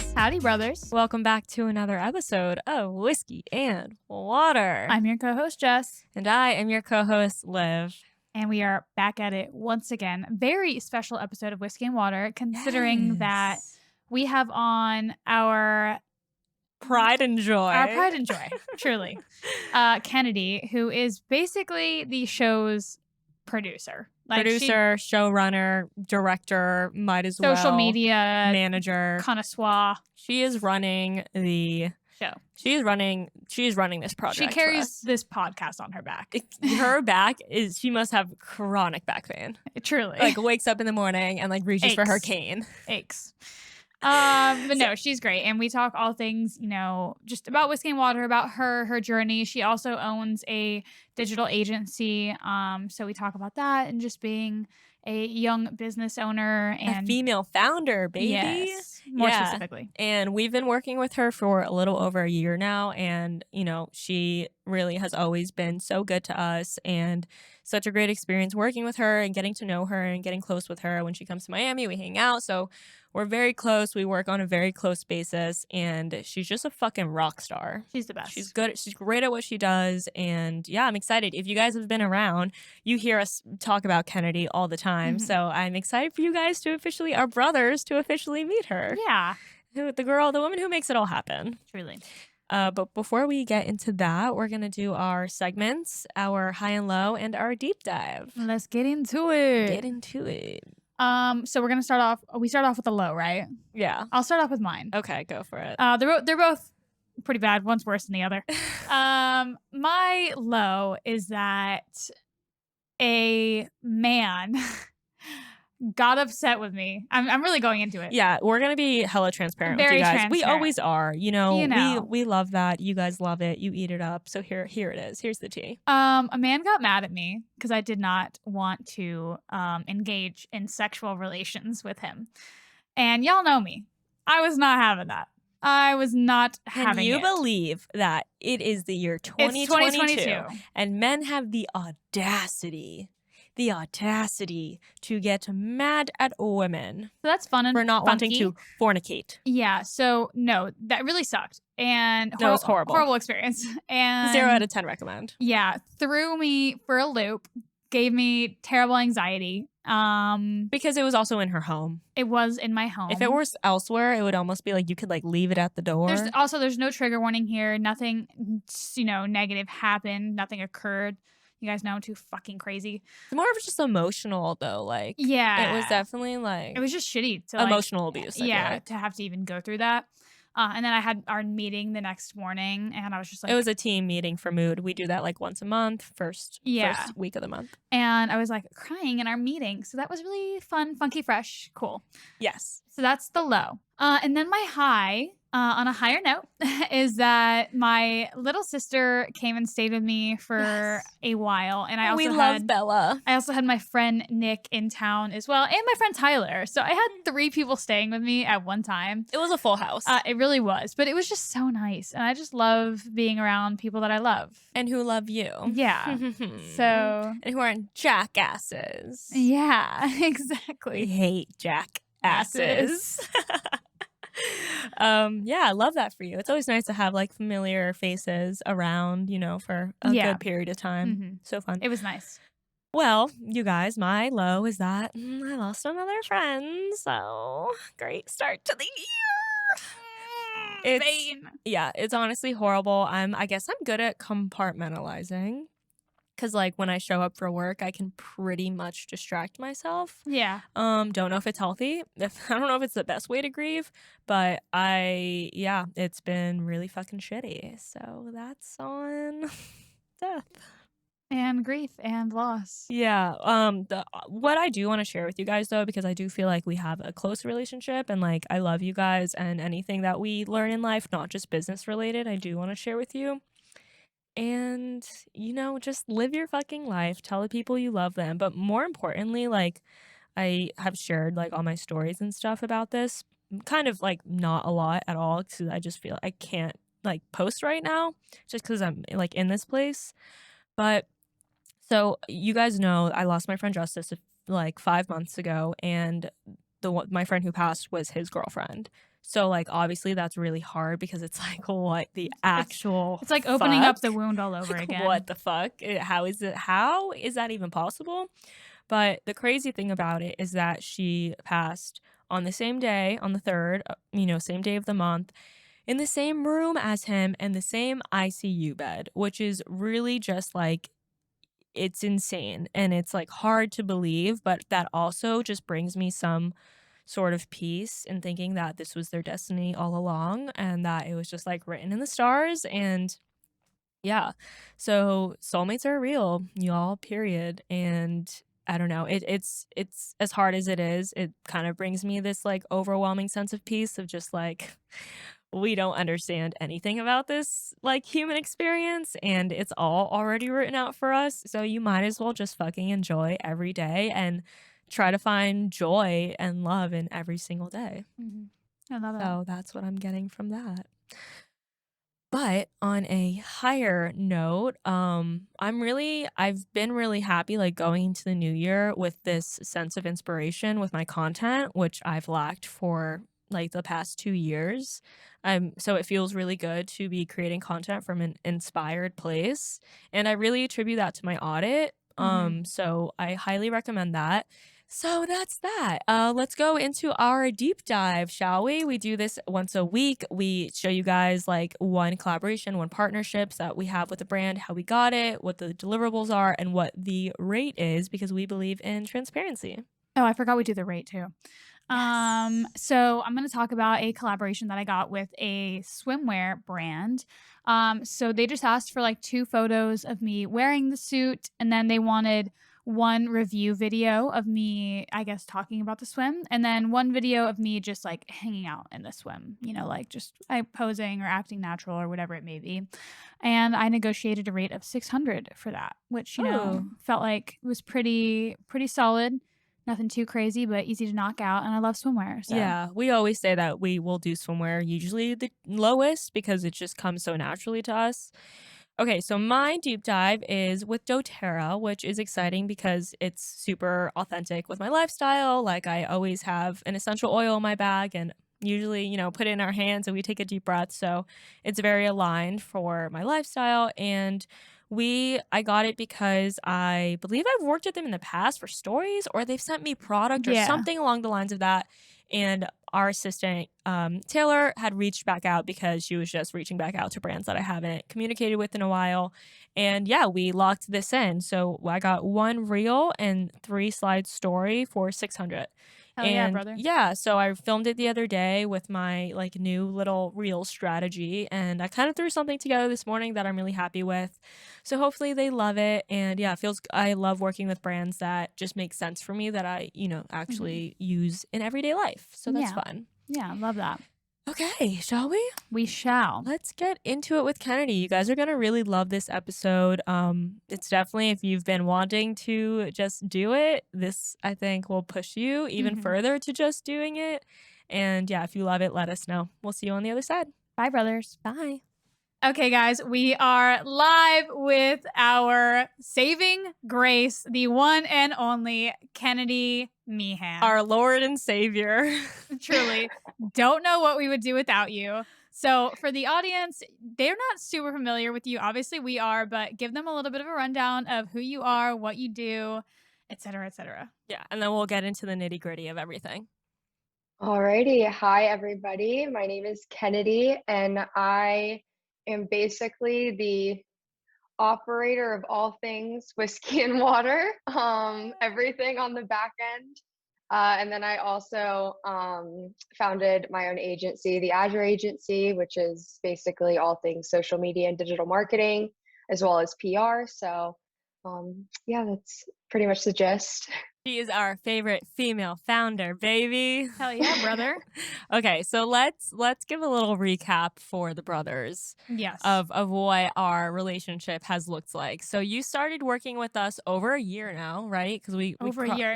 sisters. Howdy, brothers. Welcome back to another episode of Whiskey and Water. I'm your co-host, Jess. And I am your co-host, Liv. And we are back at it once again. Very special episode of Whiskey and Water, considering that we have on our pride and joy, truly, Kennedy, who is basically the show's producer. Showrunner, director, might as well. Social media manager. Connoisseur. She is running the show. She's running this project. She carries this podcast on her back. Her back is, she must have chronic back pain. Truly. Like wakes up in the morning and like reaches for her cane. Aches. But no, she's great. And we talk all things, just about Whiskey and Water, about her journey. She also owns a digital agency. So we talk about that and just being a young business owner and a female founder, baby. Yes, more specifically. And we've been working with her for a little over a year now. And, she really has always been so good to us and such a great experience working with her and getting to know her and getting close with her. When she comes to Miami, we hang out. So we're very close. We work on a very close basis. And she's just a fucking rock star. She's the best. She's good. She's great at what she does. And yeah, I'm excited. If you guys have been around, you hear us talk about Kennedy all the time. Mm-hmm. So I'm excited for you guys to officially, our brothers, to officially meet her. Yeah. The woman who makes it all happen. Truly. But before we get into that, we're going to do our segments, our high and low, and our deep dive. Let's get into it. So we're going to start off with a low, right? Yeah. I'll start off with mine. Okay, go for it. They're both pretty bad. One's worse than the other. My low is that a man got upset with me. I'm really going into it. Yeah, we're gonna be hella transparent with you guys. We always are. We love that. You guys love it. You eat it up. So here it is. Here's the tea. A man got mad at me because I did not want to engage in sexual relations with him. And y'all know me. I was not having that. I was not having it. Can you believe that it is the year 2022, it's 2022 and men have the audacity to get mad at women. So that's fun and for not funky. wanting to fornicate. Yeah, so no, that really sucked. And that was horrible. Horrible experience. And 0 out of 10 recommend. Yeah, threw me for a loop, gave me terrible anxiety. Because it was also in her home. It was in my home. If it was elsewhere, it would almost be like you could like leave it at the door. There's no trigger warning here. Nothing, negative happened. Nothing occurred. You guys know I'm too fucking crazy. It's more of just emotional though. Like, yeah, it was definitely like, it was just shitty to emotional abuse. Yeah, to have to even go through that. And then I had our meeting the next morning, and I was just like, it was a team meeting for Mood. We do that like once a month, first week of the month. And I was like crying in our meeting. So that was really fun, funky, fresh, cool. Yes. So that's the low. And then my high, on a higher note, is that my little sister came and stayed with me for a while. And we love Bella. I also had my friend Nick in town as well, and my friend Tyler. So I had 3 people staying with me at one time. It was a full house. It really was. But it was just so nice. And I just love being around people that I love. And who love you. Yeah. So. And who aren't jackasses. Yeah, exactly. We hate jackasses. Yeah, I love that for you. It's always nice to have like familiar faces around, for a good period of time. Mm-hmm. So fun. It was nice. Well, you guys, my low is that I lost another friend. So great start to the year. It's honestly horrible. I guess I'm good at compartmentalizing. Because, like, when I show up for work, I can pretty much distract myself. Yeah. Don't know if it's healthy. I don't know if it's the best way to grieve. But it's been really fucking shitty. So that's on death. And grief and loss. Yeah. What I do want to share with you guys, though, because I do feel like we have a close relationship. And, like, I love you guys. And anything that we learn in life, not just business related, I do want to share with you. And, just live your fucking life. Tell the people you love them. But more importantly, like, I have shared, like, all my stories and stuff about this. Kind of, like, not a lot at all. Because I just feel I can't, like, post right now. Just because I'm, like, in this place. But, so, you guys know I lost my friend Justice, like, 5 months ago. And my friend who passed was his girlfriend. So, like, obviously that's really hard because it's like, what the It's actual it's like opening fuck? up the wound all over Like, again. what the fuck? How is that even possible? But the crazy thing about it is that she passed on the same day, on the 3rd, same day of the month, in the same room as him and the same ICU bed, which is really just like it's insane and it's like hard to believe, but that also just brings me some sort of peace in thinking that this was their destiny all along and that it was just like written in the stars. And yeah, so soulmates are real, y'all, period. And I don't know, it's as hard as it is, it kind of brings me this like overwhelming sense of peace of just like we don't understand anything about this like human experience and it's all already written out for us. So you might as well just fucking enjoy every day and try to find joy and love in every single day. Mhm. I love that. So that's what I'm getting from that. But on a higher note, I've been really happy like going into the new year with this sense of inspiration with my content, which I've lacked for like the past 2 years. So it feels really good to be creating content from an inspired place. And I really attribute that to my audit. Mhm. So I highly recommend that. So that's that. Let's go into our deep dive, shall we? We do this once a week. We show you guys like one collaboration, one partnerships that we have with the brand, how we got it, what the deliverables are, and what the rate is because we believe in transparency. Oh, I forgot we do the rate too. Yes. So I'm going to talk about a collaboration that I got with a swimwear brand. So they just asked for like 2 photos of me wearing the suit, and then they wanted one review video of me, I guess, talking about the swim, and then one video of me just like hanging out in the swim, like just posing or acting natural or whatever it may be. And I negotiated a rate of 600 for that, which, Oh. felt like was pretty solid. Nothing too crazy, but easy to knock out, and I love swimwear, so Yeah, we always say that we will do swimwear, usually the lowest because it just comes so naturally to us. Okay, so my deep dive is with doTERRA, which is exciting because it's super authentic with my lifestyle. Like I always have an essential oil in my bag and usually, put it in our hands and we take a deep breath. So it's very aligned for my lifestyle. And I got it because I believe I've worked with them in the past for stories or they've sent me product or yeah. something along the lines of that. And our assistant, Taylor, had reached back out because she was just reaching back out to brands that I haven't communicated with in a while. And yeah, we locked this in. So I got 1 reel and 3 slide story for 600. Hell yeah, And brother. yeah, so I filmed it the other day with my like new little reel strategy. And I kind of threw something together this morning that I'm really happy with. So hopefully they love it. And yeah, I love working with brands that just make sense for me that I, Mhm. actually use in everyday life. So that's Yeah. fun. Yeah, love that. Okay, shall we? We shall. Let's get into it with Kennedy. You guys are going to really love this episode. It's definitely if you've been wanting to just do it, this I think will push you even Mhm. further to just doing it. And yeah, if you love it, let us know. We'll see you on the other side. Bye, brothers. Bye. Okay, guys, we are live with our saving grace, the one and only Kennedy Meehan. Our Lord and Savior. Truly, don't know what we would do without you. So, for the audience, they're not super familiar with you. Obviously, we are, but give them a little bit of a rundown of who you are, what you do, etc., etc. Yeah, and then we'll get into the nitty gritty of everything. Alrighty. Hi, everybody. My name is Kennedy, and I am basically the operator of all things whiskey and water, everything on the back end. And then I also founded my own agency, the Azure Agency, which is basically all things social media and digital marketing, as well as PR. So, yeah, that's pretty much the gist. She is our favorite female founder, baby. Hell yeah, brother. Okay, so let's give a little recap for the brothers Yes. of what our relationship has looked like. So you started working with us over a year now, right? Because we Over a year.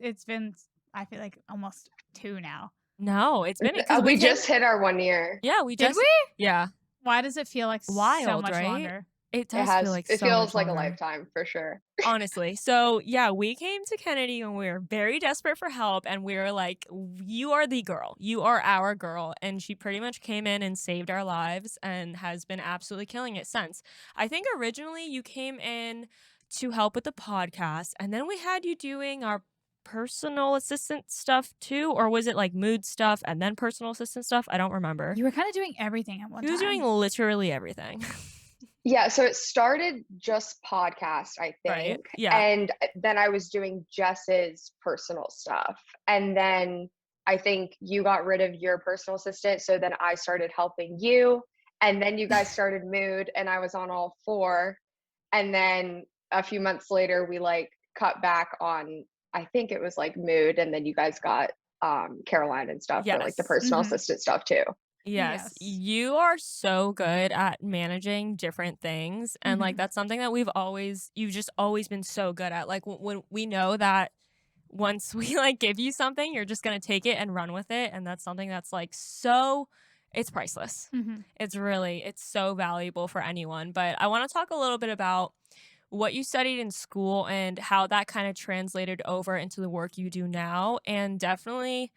It's been, I feel like almost 2 now. No, it's been because We just hit our 1 year. Yeah, we Did just we? yeah. Why does it feel like so Wild, much right? longer? It It does feel has like it so much feels like a longer. lifetime for sure. Honestly. So, yeah, we came to Kennedy when we were very desperate for help, and we were like, "You are the girl. You are our girl." And she pretty much came in and saved our lives and has been absolutely killing it since. I think originally you came in to help with the podcast, and then we had you doing our personal assistant stuff too, or was it like mood stuff and then personal assistant stuff? I don't remember. You were kind of doing everything at one She was doing time. literally everything. Yeah, so it started just podcast, I Right? think, Yeah. and then I was doing Jess's personal stuff, and then I think you got rid of your personal assistant, so then I started helping you, and then you guys started Mood, and I was on all 4, and then a few months later, we, like, cut back on I think it was, like, Mood, and then you guys got, Caroline and stuff for, like, the Yes. personal Mhm. assistant stuff too. Yes, Yes. you are so good at managing different things, and, like, Mhm. that's something that you've just always been so good at, like, when we know that once we, like, give you something, you're just gonna take it and run with it, and that's something that's, like, it's priceless. Mhm. It's so valuable for anyone, but I wanna talk a little bit about what you studied in school and how that kind of translated over into the work you do now, and definitely,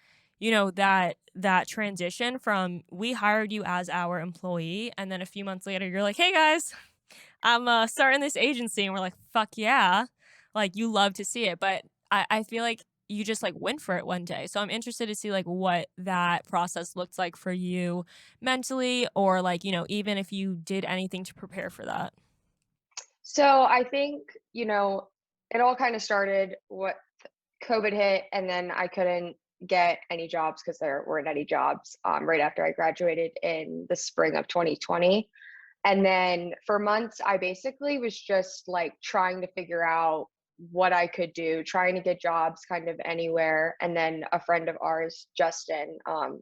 that transition from we hired you as our employee and then a few months later you're like, hey guys, I'm starting this agency, and we're like, fuck yeah, like you love to see it. But I feel like you just like went for it one day, so I'm interested to see like what that process looks like for you mentally, or like, even if you did anything to prepare for that. So I think, it all kind of started what COVID hit, and then I couldn't get any jobs because there weren't any jobs right after I graduated in the spring of 2020. And then for months, I basically was just like trying to figure out what I could do, trying to get jobs kind of anywhere. And then a friend of ours, Justin,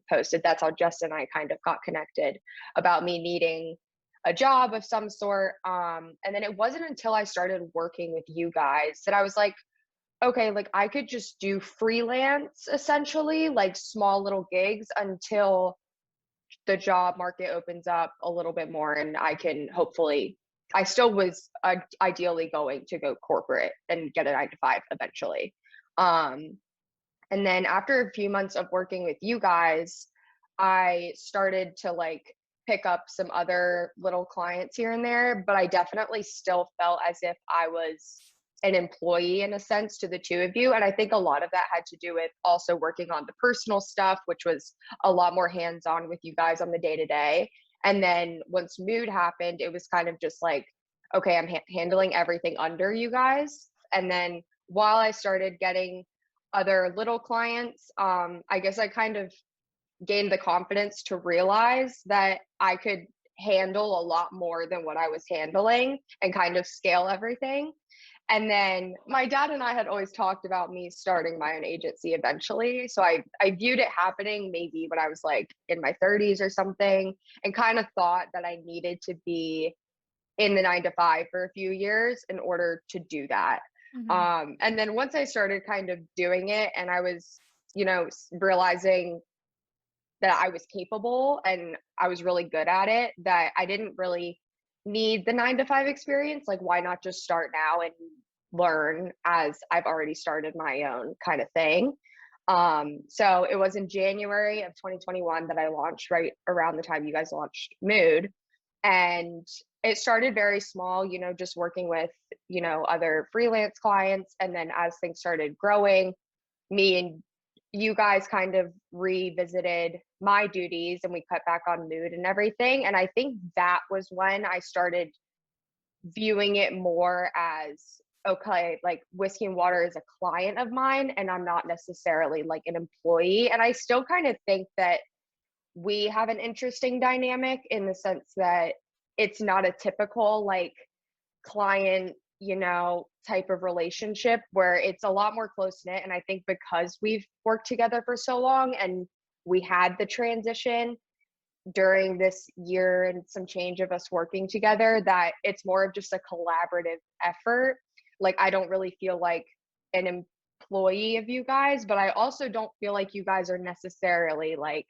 posted. That's how Justin and I kind of got connected about me needing a job of some sort. And then it wasn't until I started working with you guys that I was like, okay, like I could just do freelance essentially, like small little gigs until the job market opens up a little bit more and I can hopefully I still was ideally going to go corporate and get a 9 to 5 eventually. Um, and then after a few months of working with you guys, I started to like pick up some other little clients here and there, but I definitely still felt as if I was an employee in a sense to the two of you. And I think a lot of that had to do with also working on the personal stuff, which was a lot more hands on with you guys on the day to day. And then once Mood happened, it was kind of just like, okay, I'm handling everything under you guys. And then while I started getting other little clients, I guess I kind of gained the confidence to realize that I could handle a lot more than what I was handling and kind of scale everything. And then my dad and I had always talked about me starting my own agency eventually. So I viewed it happening maybe when I was like in my 30s or something, and kind of thought that I needed to be in the 9 to 5 for a few years in order to do that. Mhm. And then once I started kind of doing it and I was, realizing that I was capable and I was really good at it, that I didn't really need the 9 to 5 experience. Like, why not just start now and learn as I've already started my own kind of thing? So it was in January of 2021 that I launched right around the time you guys launched Mood. And it started very small, just working with, other freelance clients. And then as things started growing, me and you guys kind of revisited my duties and we cut back on Mood and everything. And I think that was when I started viewing it more as okay, like Whiskey and Water is a client of mine and I'm not necessarily like an employee. And I still kind of think that we have an interesting dynamic in the sense that it's not a typical like client, type of relationship where it's a lot more close knit. And I think because we've worked together for so long and we had the transition during this year and some change of us working together, that it's more of just a collaborative effort. Like, I don't really feel like an employee of you guys, but I also don't feel like you guys are necessarily like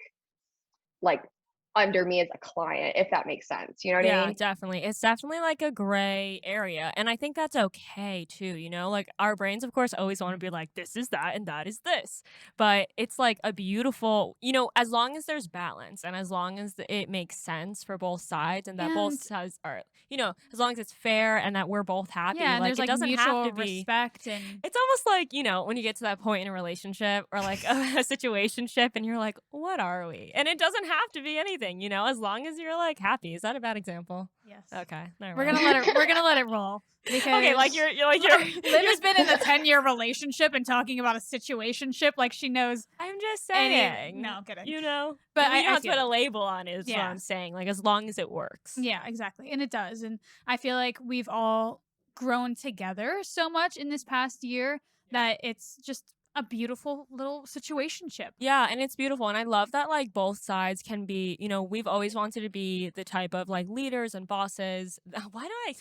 under me as a client, if that makes sense. You know what I Yeah, mean? definitely. It's definitely like a gray area. And I think that's okay too, Like our brains, of course, always want to be like, this is that and that is this. But it's like a beautiful, as long as there's balance and as long as it makes sense for both sides and that both And sides are, as long as it's fair and that we're both happy, yeah, and like there's it like doesn't have mutual to be. respect and It's almost like, when you get to that point in a relationship or like a situationship and you're like, what are we? And it doesn't have to be anything, as long as you're like happy. Is that a bad example? yes. Okay, never We're mind. gonna let it we're gonna let it roll Okay, like because you're like you're Liv you're has been in a 10-year relationship and talking about a situationship like she knows I'm just any saying, no, I'm kidding. we But don't I have to feel put a you. label on it, is what Yeah. I'm saying. Like as long as it works. Yeah, exactly. And it does. And I feel like we've all grown together so much in this past year that it's just a beautiful little situationship. Yeah, and it's beautiful. And I love that like both sides can be, we've always wanted to be the type of like leaders and bosses. Why do I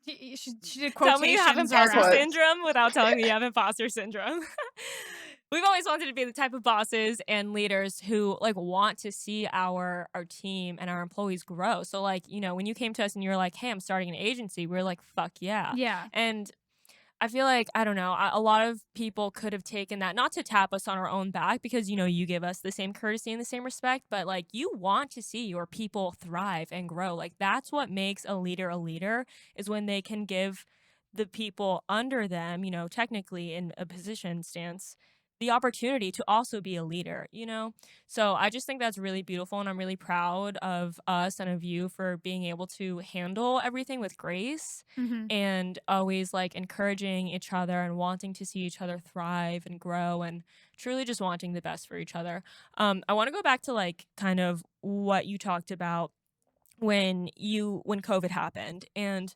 She did tell me you have quotations Air imposter around. quotes. syndrome without telling me you have imposter syndrome? We've always wanted to be the type of bosses and leaders who like want to see our team and our employees grow. So like, when you came to us and you were like, "Hey, I'm starting an agency." We are like, "Fuck yeah." Yeah. And I feel like, I don't know, a lot of people could have taken that, not to tap us on our own back because, you give us the same courtesy and the same respect, but like you want to see your people thrive and grow. Like that's what makes a leader is when they can give the people under them, technically in a position stance, the opportunity to also be a leader. So I just think that's really beautiful. And I'm really proud of us and of you for being able to handle everything with grace Hmm. and always like encouraging each other and wanting to see each other thrive and grow and truly just wanting the best for each other. I want to go back to like kind of what you talked about when COVID happened. And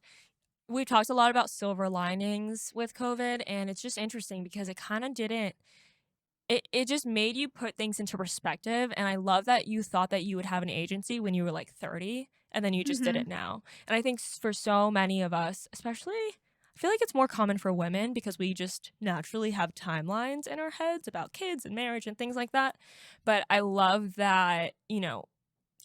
we've talked a lot about silver linings with COVID, and it's just interesting because it kind of didn't it just made you put things into perspective, and I love that you thought that you would have an agency when you were, like, 30, and then you just did Hmm. it now, and I think for so many of us, especially I feel like it's more common for women because we just naturally have timelines in our heads about kids and marriage and things like that, but I love that,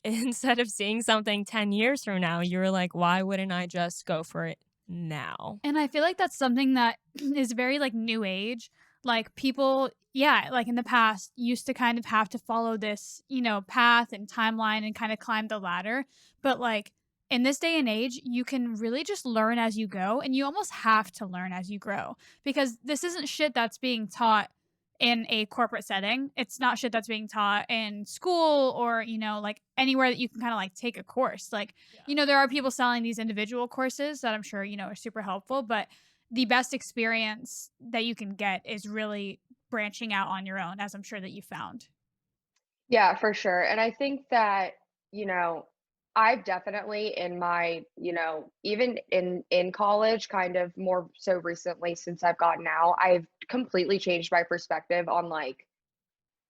instead of seeing something 10 years from now, you're like, "Why wouldn't I just go for it now?" And I feel like that's something that is very like new age. Like people, yeah, like in the past used to kind of have to follow this, path and timeline and kind of climb the ladder. But like in this day and age, you can really just learn as you go and you almost have to learn as you grow because this isn't shit that's being taught in a corporate setting. It's not shit that's being taught in school or, like anywhere that you can kind of like take a course. Like, there are people selling these individual courses that I'm sure, are super helpful, but the best experience that you can get is really branching out on your own, as I'm sure that you found. Yeah, for sure. And I think that, you know, I've definitely in my, even in college, kind of more so recently since I've gotten out, I've completely changed my perspective on like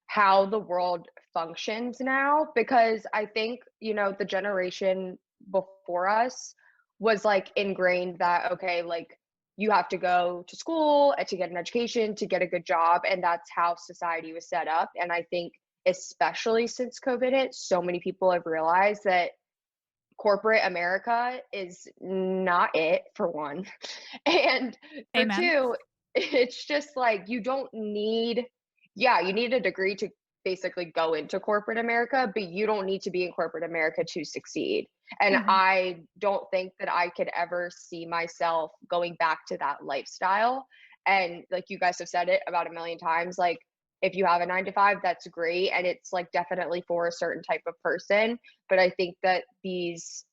how the world functions now because I think, the generation before us was like ingrained that okay, like you have to go to school to get an education, to get a good job, and that's how society was set up. And I think especially since COVID hit, so many people have realized that corporate America is not it for one. And for Amen. two, it's just like you don't need, yeah, you need a degree to basically go into corporate America, but you don't need to be in corporate America to succeed. And Hmm. I don't think that I could ever see myself going back to that lifestyle. And like you guys have said it about a million times, like if you have a 9 to 5, that's great. And it's like definitely for a certain type of person. But I think that these,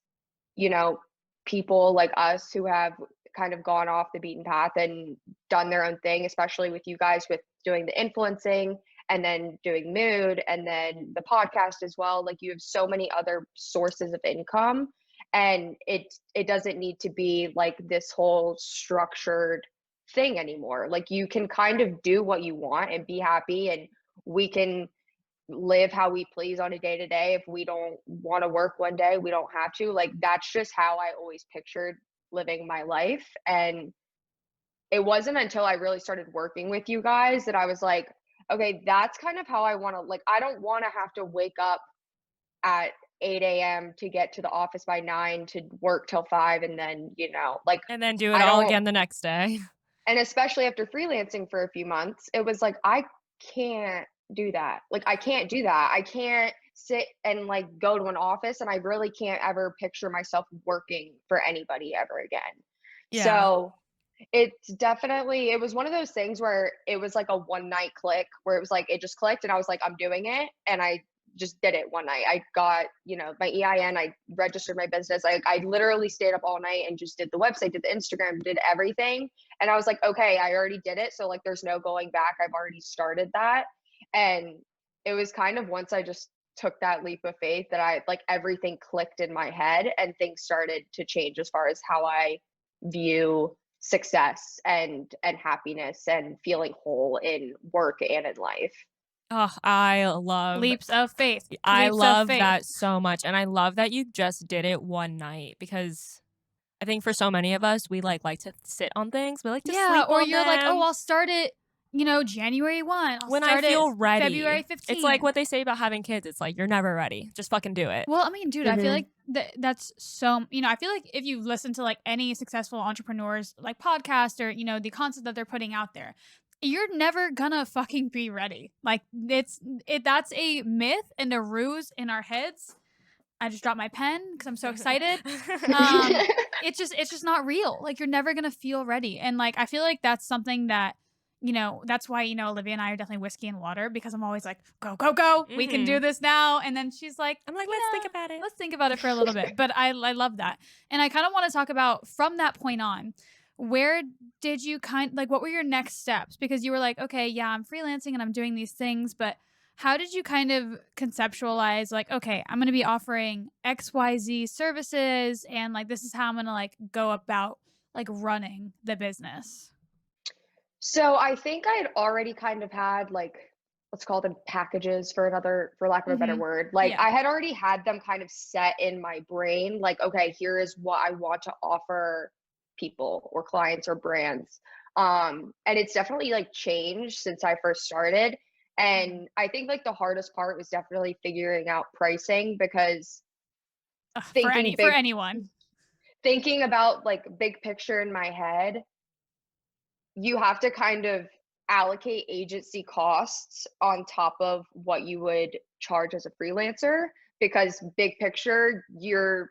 you know, people like us who have kind of gone off the beaten path and done their own thing, especially with you guys with doing the influencing and then doing mood and then the podcast as well. Like you have so many other sources of income and it doesn't need to be like this whole structured thing anymore. Like you can kind of do what you want and be happy and we can live how we please on a day to day. If we don't want to work one day, we don't have to. Like that's just how I always pictured living my life. And it wasn't until I really started working with you guys that I was like, okay, that's kind of how I want to like I don't want to have to wake up at 8 a.m. to get to the office by 9 to work till 5, and then, like, And then do it I all don't again the next day. and especially after freelancing for a few months, it was like, I can't do that. Like, I can't do that. I can't sit and, like, go to an office, and I really can't ever picture myself working for anybody ever again. Yeah. So, it was one of those things where it was like a one night click, where it was like, it just clicked, and I was like, I'm doing it. And I just did it one night. I got, my EIN, I registered my business. I literally stayed up all night and just did the website, did the Instagram, did everything. And I was like, okay, I already did it. So, like, there's no going back. I've already started that. And it was kind of once I just took that leap of faith that I, like, everything clicked in my head and things started to change as far as how I view success and happiness and feeling whole in work and in life. Oh, Leaps of faith. I Leaps of love faith. that so much, and I love that you just did it one night because I think for so many of us, we like to sit on things. We like to Yeah, sleep or on you're like, "Oh, them I'll start it, January 1. I'll when I start it feel February ready. It's like 15." what they say about having kids. It's like you're never ready. Just fucking do it. Well, I mean, dude, I feel Mhm. like that's so, I feel like if you listen to like any successful entrepreneurs, like podcast or, the concept that they're putting out there, you're never gonna fucking be ready. Like that's a myth and a ruse in our heads. I just dropped my pen because I'm so excited. Um, it's just not real. Like you're never gonna feel ready. And like I feel like that's something that, that's why, Olivia and I are definitely whiskey and water because I'm always like, go, go, go. We can do Mhm. this now. And then she's like, I'm like, let's think about it. let's think about it for a little bit. But I love that. And I kind of want to talk about from that point on, where did you what were your next steps? Because you were like, okay, yeah, I'm freelancing and I'm doing these things, but how did you kind of conceptualize like, okay, I'm going to be offering XYZ services and like this is how I'm going to like go about like running the business? So I think I had already kind of had, like, let's call them packages for lack of a better Mhm. word. Like, Yeah. I had already had them kind of set in my brain, like, okay, here is what I want to offer people or clients or brands. And it's definitely like changed since I first started. Mhm. And I think like the hardest part was definitely figuring out pricing, because Ugh, thinking for big anyone. thinking about like big picture in my head, you have to kind of allocate agency costs on top of what you would charge as a freelancer, because big picture, you're,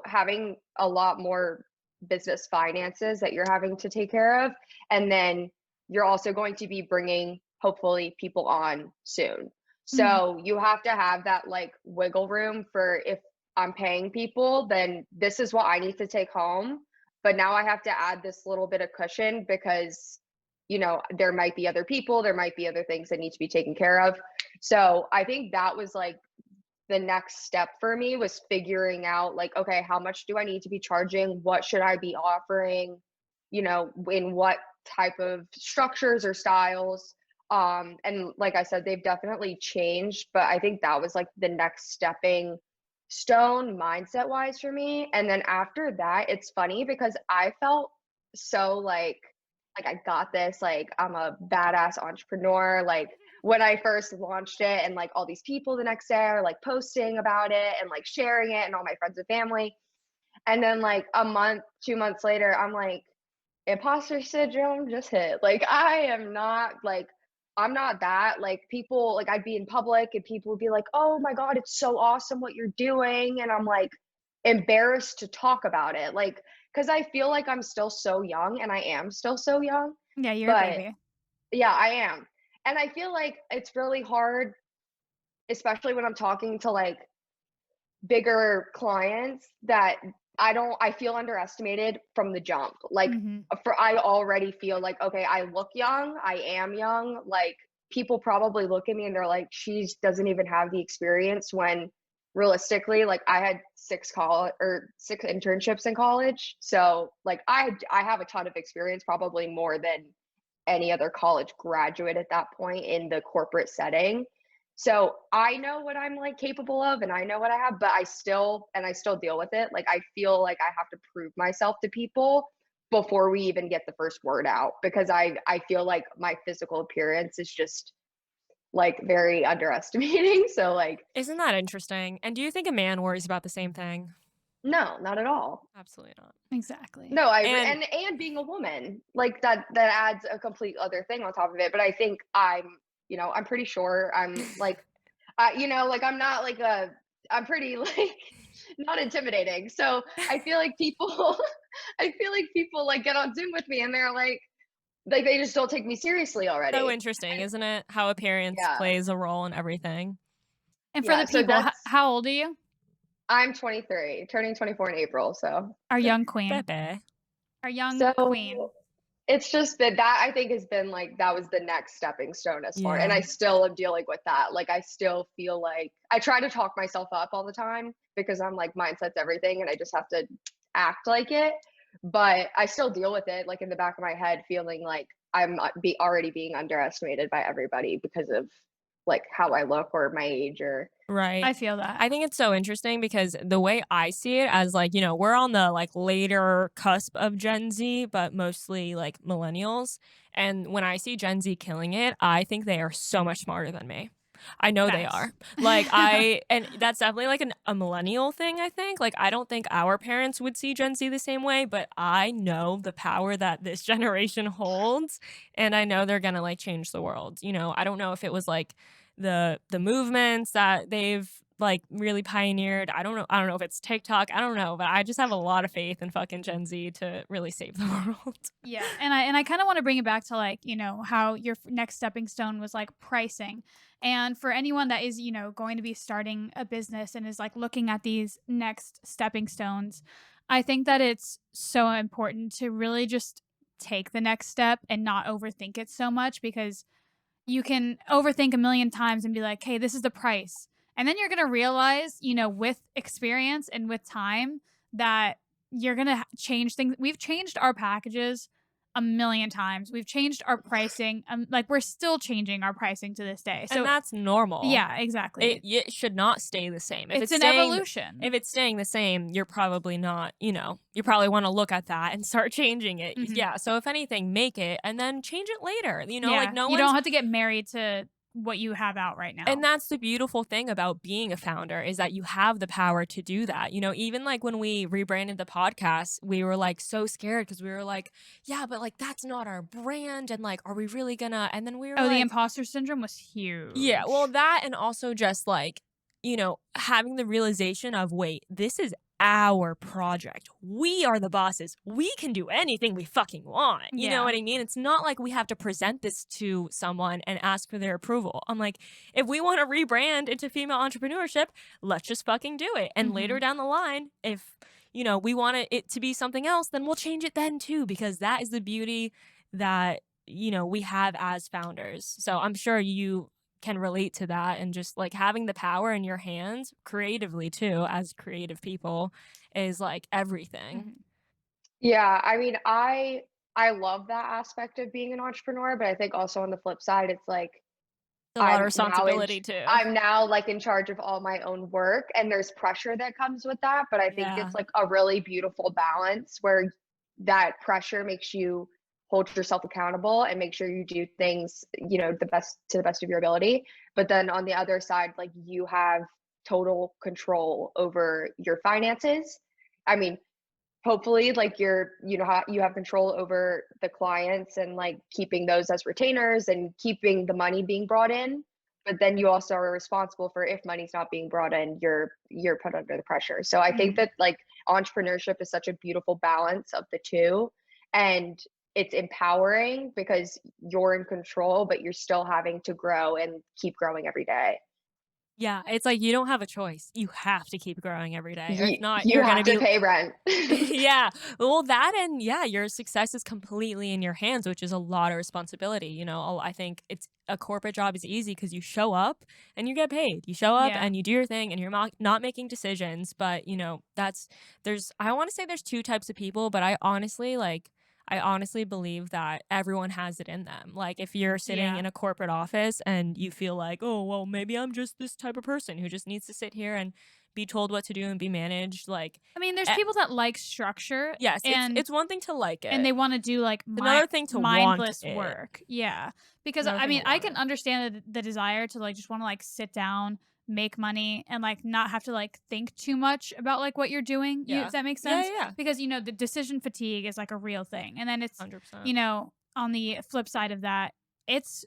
having a lot more business finances that you're having to take care of. And then you're also going to be bringing, hopefully, people on soon. Mhm. So you have to have that like wiggle room for, if I'm paying people, then this is what I need to take home, but now I have to add this little bit of cushion because, there might be other people, there might be other things that need to be taken care of. So I think that was like the next step for me, was figuring out like, okay, how much do I need to be charging? What should I be offering? In what type of structures or styles? And like I said, they've definitely changed, but I think that was like the next stepping stone mindset wise for me. And then after that, it's funny because I felt so like I got this, like I'm a badass entrepreneur. Like when I first launched it, and like all these people the next day are like posting about it and like sharing it, and all my friends and family. And then like a month, 2 months later, I'm like, imposter syndrome just hit. Like I'm not that. Like people, like I'd be in public and people would be like, "Oh my god, it's so awesome what you're doing." And I'm like embarrassed to talk about it. Like, cuz I feel like I'm still so young, and I am still so young, Yeah, you're a but baby. yeah, I am. And I feel like it's really hard, especially when I'm talking to like bigger clients, that I feel underestimated from the jump. Like, Mhm. I already feel like, okay, I look young, I am young. Like, people probably look at me and they're like, she doesn't even have the experience, when realistically, like I had six internships in college. So like I have a ton of experience, probably more than any other college graduate at that point in the corporate setting. So I know what I'm like capable of, and I know what I have, but I still deal with it. Like I feel like I have to prove myself to people before we even get the first word out, because I feel like my physical appearance is just like very underestimating. So like, Isn't that interesting? And do you think a man worries about the same thing? no, not at all. Absolutely not. Exactly. No, I agree. And And being a woman, like that adds a complete other thing on top of it. But I think I'm pretty sure I'm like, like I'm not like I'm pretty like not intimidating. So I feel like people, I feel like people like get on Zoom with me and they're like they just don't take me seriously so already. interesting, isn't it? How appearance Yeah, plays a role in everything. And for yeah. the So people, that's how old are you? I'm 23, turning 24 in April. So Our young queen. Pepe. Our young queen. so it's just been that I think has been like that was the next stepping stone as far, and Yeah. I still am dealing with that. Like I still feel like I try to talk myself up all the time because I'm like mindset's everything and I just have to act like it. But I still deal with it like in the back of my head, feeling like I'm already being underestimated by everybody because of like how I look or my age or Right. I feel that. I think it's so interesting because the way I see it as like, we're on the like later cusp of Gen Z, but mostly like millennials. And when I see Gen Z killing it, I think they are so much smarter than me. I know they Facts. are. And that's definitely like a millennial thing, I think. Like, I don't think our parents would see Gen Z the same way, but I know the power that this generation holds. And I know they're going to like change the world. I don't know if it was like, the movements that they've like really pioneered. I don't know if it's TikTok. I don't know, but I just have a lot of faith in fucking Gen Z to really save the world. Yeah, and I kind of want to bring it back to like, how your next stepping stone was like pricing. And for anyone that is, going to be starting a business and is like looking at these next stepping stones, I think that it's so important to really just take the next step and not overthink it so much, because you can overthink a million times and be like, hey, this is the price. And then you're going to realize, with experience and with time, that you're going to change things. We've changed our packages a million times. We've changed our pricing. Like we're still changing our pricing to this day. And So, that's normal. yeah, exactly. It should not stay the same. It's an evolution. If it's staying the same, you're probably not, you probably want to look at that and start changing it. Mhm. Yeah. So if anything, make it and then change it later. Yeah, Like no you one's don't have to get married to what you have out right now. And that's the beautiful thing about being a founder is that you have the power to do that. Even like when we rebranded the podcast, we were like so scared because we were like, yeah, but like that's not our brand. And like, are we really gonna? And then we were Oh, the like, imposter syndrome was huge. yeah, well, that and also just like, having the realization of, wait, this is our project. We are the bosses. We can do anything we fucking want. You know Yeah. what I mean? It's not like we have to present this to someone and ask for their approval. I'm like, if we want to rebrand into female entrepreneurship, let's just fucking do it. And later down the line, if, we want it to be something else, then we'll change it then too, because that is the beauty that, we have as founders. So I'm sure you can relate to that, and just like having the power in your hands creatively too as creative people is like everything. Mhm. yeah, I mean, I love that aspect of being an entrepreneur, but I think also on the flip side, it's like It's a lot of responsibility too. I'm now like in charge of all my own work and there's pressure that comes with that, but I think Yeah. it's like a really beautiful balance where that pressure makes you hold yourself accountable and make sure you do things, the best of your ability. But then on the other side, like you have total control over your finances. I mean, hopefully like you have control over the clients and like keeping those as retainers and keeping the money being brought in, but then you also are responsible for if money's not being brought in, you're put under the pressure. So I think that like entrepreneurship is such a beautiful balance of the two, and it's empowering because you're in control but you're still having to grow and keep growing every day. Yeah, it's like you don't have a choice. You have to keep growing every day. Or if not, You you're going have to to be pay rent. yeah. Well, that and yeah, your success is completely in your hands, which is a lot of responsibility. I think it's a corporate job is easy because you show up and you get paid. You show up Yeah. and you do your thing and you're not making decisions. But, I want to say there's two types of people, but I honestly believe that everyone has it in them. Like if you're sitting Yeah. in a corporate office and you feel like, oh, well, maybe I'm just this type of person who just needs to sit here and be told what to do and be managed. Like, I mean, there's eh, people that like structure yes, and it's one thing to like they it. want to do like It's another thing to want mindless it. work. Yeah. Because Another I thing to mean, I want can it. understand the desire to like just want to like sit down, make money and like not have to like think too much about like what you're doing. Yeah. Does that make Yeah, sense? yeah, yeah. Because the decision fatigue is like a real thing. And then it's 100%. on the flip side of that, it's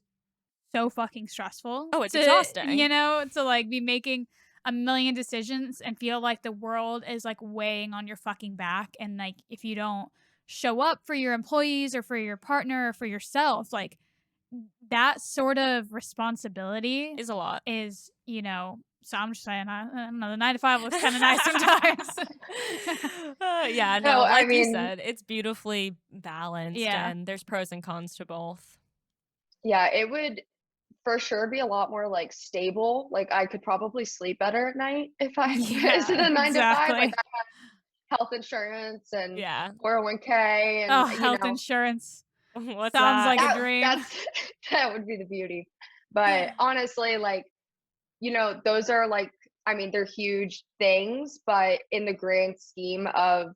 so fucking stressful Oh, it's to exhausting. to like be making a million decisions and feel like the world is like weighing on your fucking back, and like if you don't show up for your employees or for your partner or for yourself, like that sort of responsibility Is a lot. is so I'm just saying I don't know, the 9 to 5 looks kind of nice sometimes. Yeah, No, no, I like you mean, said, it's beautifully balanced Yeah. and there's pros and cons to both. yeah, it would for sure be a lot more like stable. Like I could probably sleep better at night if I is it Yeah, a 9 to 5? Like exactly. I have health insurance and Yeah. 401k Oh, and health insurance What's sounds that? like a dream. that's that would be the beauty. But honestly, like, those are like I mean, they're huge things, but in the grand scheme of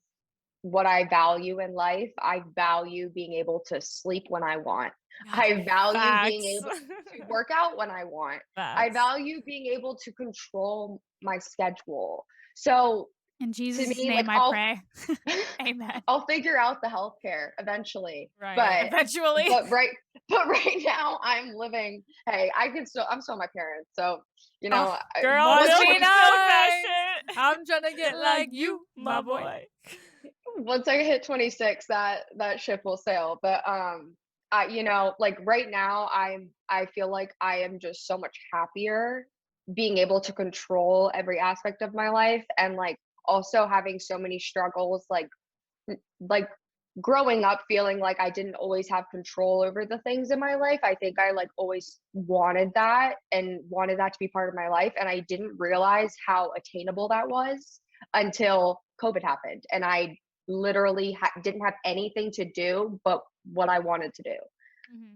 what I value in life, I value being able to sleep when I want. I value being Facts. able to work out when I want. I Facts. value being able to control my schedule. So In to Jesus' me, like name I pray. Amen. I'll figure out the healthcare eventually. Right. But Eventually. but right but right now I'm living hey, I'm still my parents. So, Oh, Girl, must once be milk that nice. shit. I'm trying to get like you, my boy. once I hit 26, that ship will sail. But I like right now I feel like I am just so much happier being able to control every aspect of my life and like also having so many struggles like growing up feeling like I didn't always have control over the things in my life. I think I like always wanted that and wanted that to be part of my life. And I didn't realize how attainable that was until COVID happened. And I literally didn't have anything to do but what I wanted to do. Mhm.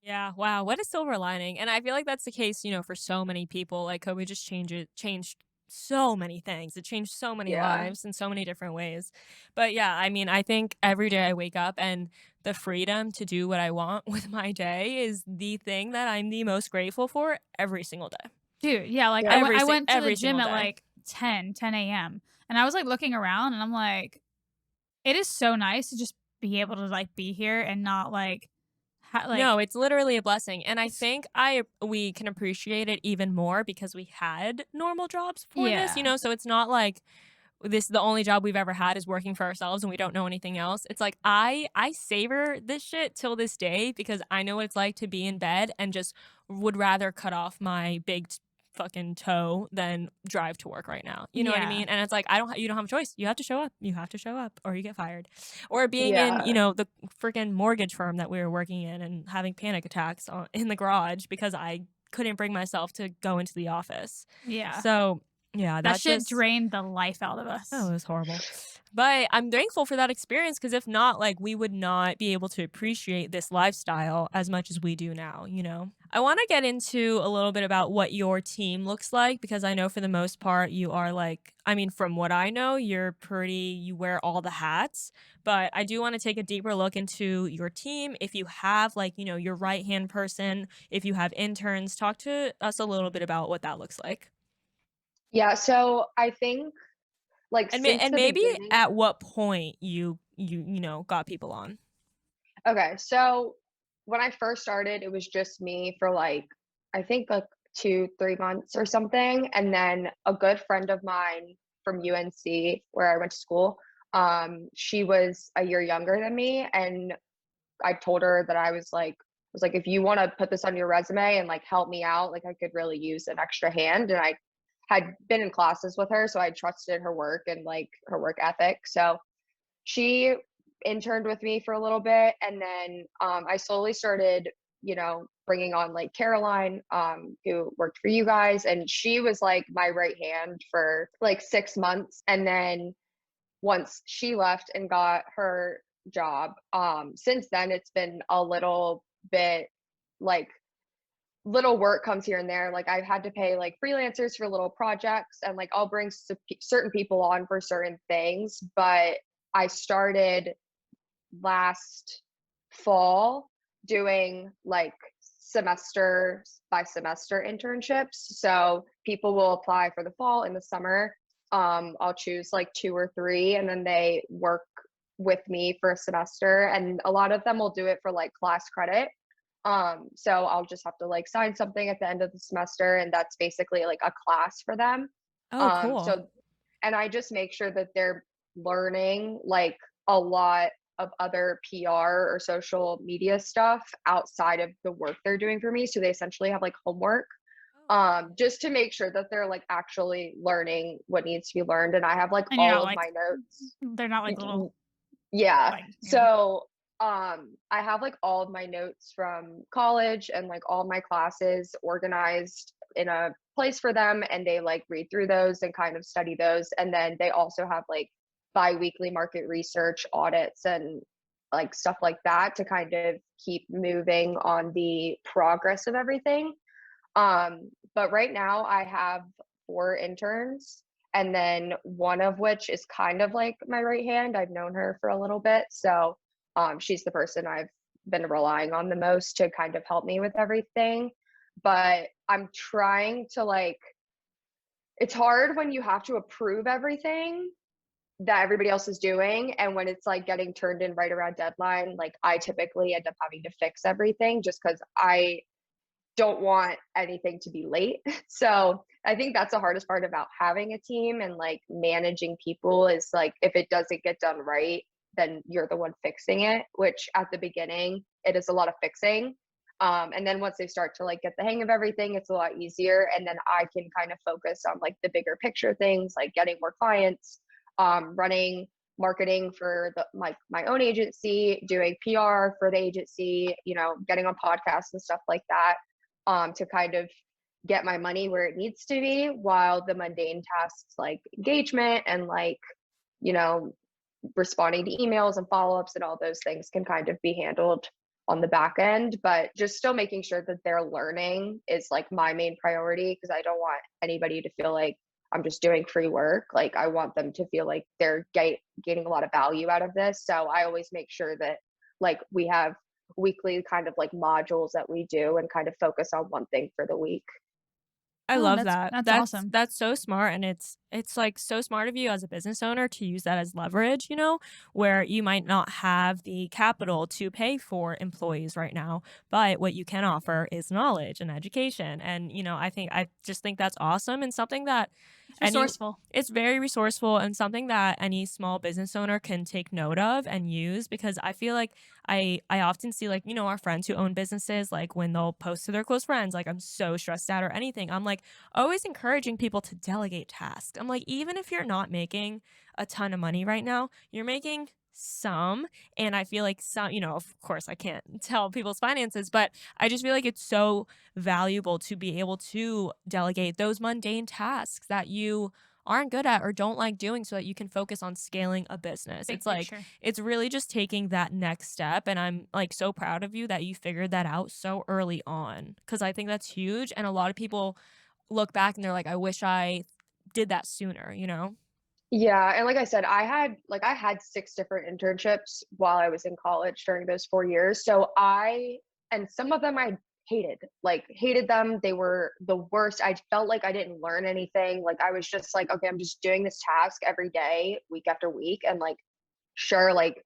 Yeah, wow, what a silver lining. And I feel like that's the case, for so many people. Like COVID just changed so many things. It changed so many Yeah. lives in so many different ways. But yeah, I mean, I think every day I wake up and the freedom to do what I want with my day is the thing that I'm the most grateful for every single day. Dude, yeah, like Yeah. I went to the Every gym single at day. like 10 a.m. and I was like looking around and I'm like, it is so nice to just be able to like be here and not like No, it's literally a blessing. And I it's think we can appreciate it even more because we had normal jobs before this, yeah. so it's not like this the only job we've ever had is working for ourselves and we don't know anything else. It's like I savor this shit till this day because I know what it's like to be in bed and just would rather cut off my big fucking toe than drive to work right now. You know what I Yeah. mean? And it's like you don't have a choice. You have to show up. You have to show up or you get fired. Or being in, Yeah. the freaking mortgage firm that we were working in and having panic attacks in the garage because I couldn't bring myself to go into the office. Yeah. So, yeah, That that shit just drained the life out of us. oh, it was horrible. But I'm thankful for that experience because if not, like, we would not be able to appreciate this lifestyle as much as we do now? I want to get into a little bit about what your team looks like because I know for the most part you are like, I mean, from what I know, you wear all the hats. But I do want to take a deeper look into your team. If you have, like, your right hand person, if you have interns, talk to us a little bit about what that looks like. Yeah, so I think like since And the maybe beginning. at what point you got people on. Okay, so when I first started, it was just me for like, I think like 2, 3 months or something. And then a good friend of mine from UNC, where I went to school, she was a year younger than me. And I told her that I was like, if you want to put this on your resume and like help me out, like I could really use an extra hand. And I had been in classes with her, so I trusted her work and like her work ethic. So she interned with me for a little bit, and then I slowly started bringing on like Caroline, who worked for you guys, and she was like my right hand for like 6 months. And then once she left and got her job, since then it's been a little bit like little work comes here and there. Like I've had to pay like freelancers for little projects, and like I'll bring certain people on for certain things. But I started last fall doing like semester by semester internships. So people will apply for the fall and the summer. I'll choose like 2 or 3, and then they work with me for a semester. And a lot of them will do it for like class credit. So I'll just have to like sign something at the end of the semester, and that's basically like a class for them. Oh, cool. So and I just make sure that they're learning like a lot of other PR or social media stuff outside of the work they're doing for me. So they essentially have like homework, just to make sure that they're like actually learning what needs to be learned. And I have like And you're all not of like my notes. they're not like little Yeah. like, So, I have like all of my notes from college and like all my classes organized in a place for them, and they like read through those and kind of study those. And then they also have like bi-weekly market research audits and like stuff like that to kind of keep moving on the progress of everything. But right now I have 4 interns, and then one of which is kind of like my right hand. I've known her for a little bit. So she's the person I've been relying on the most to kind of help me with everything. But I'm trying to like, it's hard when you have to approve everything that everybody else is doing. And when it's like getting turned in right around deadline, like I typically end up having to fix everything just because I don't want anything to be late. So I think that's the hardest part about having a team and like managing people is like if it doesn't get done right, then you're the one fixing it, which at the beginning it is a lot of fixing. And then once they start to like get the hang of everything, it's a lot easier. And then I can kind of focus on like the bigger picture things, like getting more clients, running marketing for my own agency, doing PR for the agency, getting on podcasts and stuff like that, to kind of get my money where it needs to be, while the mundane tasks like engagement and like, you know, responding to emails and follow-ups and all those things can kind of be handled on the back end. But just still making sure that they're learning is like my main priority, because I don't want anybody to feel like I'm just doing free work. Like I want them to feel like they're gaining a lot of value out of this. So I always make sure that like we have weekly kind of like modules that we do and kind of focus on one thing for the week. I oh, love that's that. that's That's awesome. that's so smart, and it's like so smart of you as a business owner to use that as leverage, where you might not have the capital to pay for employees right now, but what you can offer is knowledge and education. And I just think that's awesome and something that It's any resourceful. it's very resourceful and something that any small business owner can take note of and use, because I feel like I often see like, our friends who own businesses, like when they'll post to their close friends, like I'm so stressed out or anything. I'm like always encouraging people to delegate tasks. I'm like, even if you're not making a ton of money right now, you're making some. And I feel like some, of course, I can't tell people's finances, but I just feel like it's so valuable to be able to delegate those mundane tasks that you aren't good at or don't like doing so that you can focus on scaling a business. Big It's like, picture. it's really just taking that next step. And I'm like so proud of you that you figured that out so early on, because I think that's huge. And a lot of people look back and they're like, I wish I did that sooner. Yeah, and like I said, I had 6 different internships while I was in college during those 4 years. So and some of them I hated. Like hated them. They were the worst. I felt like I didn't learn anything. Like I was just like, okay, I'm just doing this task every day, week after week, and like sure, like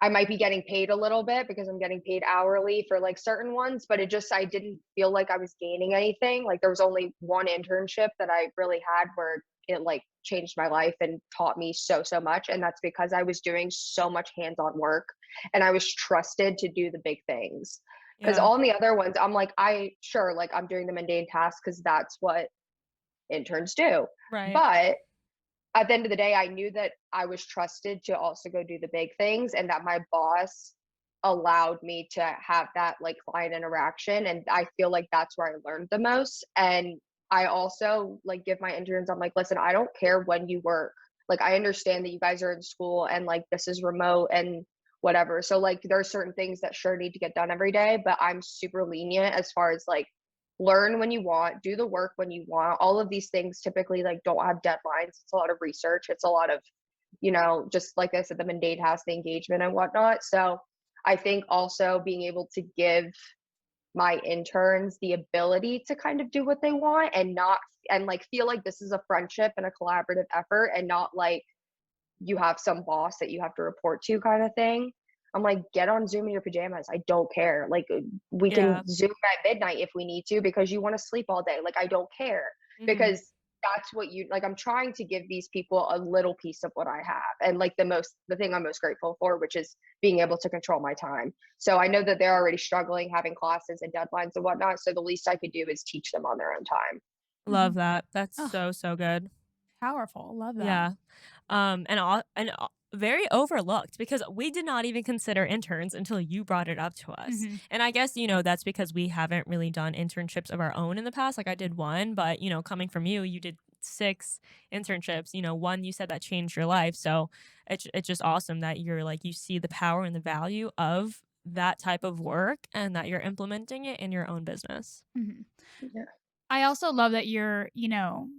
I might be getting paid a little bit because I'm getting paid hourly for like certain ones, but I didn't feel like I was gaining anything. Like there was only one internship that I really had where it like changed my life and taught me so, so much. And that's because I was doing so much hands-on work and I was trusted to do the big things. Because Yeah. all the other ones, I'm like, like I'm doing the mundane tasks because that's what interns do. Right. But at the end of the day, I knew that I was trusted to also go do the big things, and that my boss allowed me to have that like client interaction. And I feel like that's where I learned the most. And I also like give my interns, I'm like, listen, I don't care when you work. Like, I understand that you guys are in school and like this is remote and whatever. So, like, there are certain things that sure need to get done every day, but I'm super lenient as far as like learn when you want, do the work when you want. All of these things typically like don't have deadlines. It's a lot of research. It's a lot of, just like I said, the mundane tasks, the engagement and whatnot. So I think also being able to give my interns the ability to kind of do what they want and not, and like feel like this is a friendship and a collaborative effort and not like you have some boss that you have to report to kind of thing. I'm like, get on Zoom in your pajamas. I don't care. Like, we Yeah. can Zoom at midnight if we need to because you want to sleep all day. Like, I don't care Mhm. because that's what you like. I'm trying to give these people a little piece of what I have. And like the thing I'm most grateful for, which is being able to control my time. So I know that they're already struggling having classes and deadlines and whatnot. So the least I could do is teach them on their own time. Love that. That's Oh, so, so good. powerful. Love that. Yeah. Very overlooked because we did not even consider interns until you brought it up to us. And I guess, that's because we haven't really done internships of our own in the past. Like I did one, but, coming from you, you did 6 internships. One you said that changed your life. So it's just awesome that you're like, you see the power and the value of that type of work and that you're implementing it in your own business. Mhm. Yeah. I also love that you're,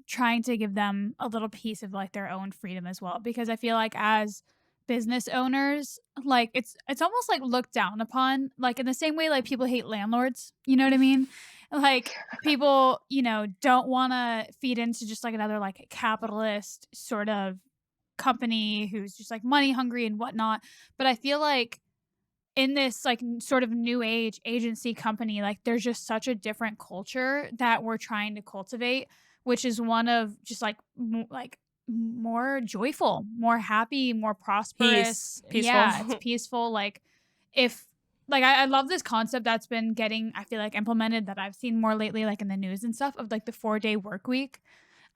trying to give them a little piece of like their own freedom as well, because I feel like as business owners, like it's almost like looked down upon, like in the same way like people hate landlords, you know what I mean? Like people, don't want to feed into just like another like capitalist sort of company who's just like money hungry and whatnot. But I feel like in this like sort of new age agency company, like there's just such a different culture that we're trying to cultivate, which is one of just like like more joyful, more happy, more prosperous. Peaceful. Yeah, it's peaceful. Like if like I love this concept that's been getting, I feel like, implemented, that I've seen more lately, like in the news and stuff, of like the 4-day work week.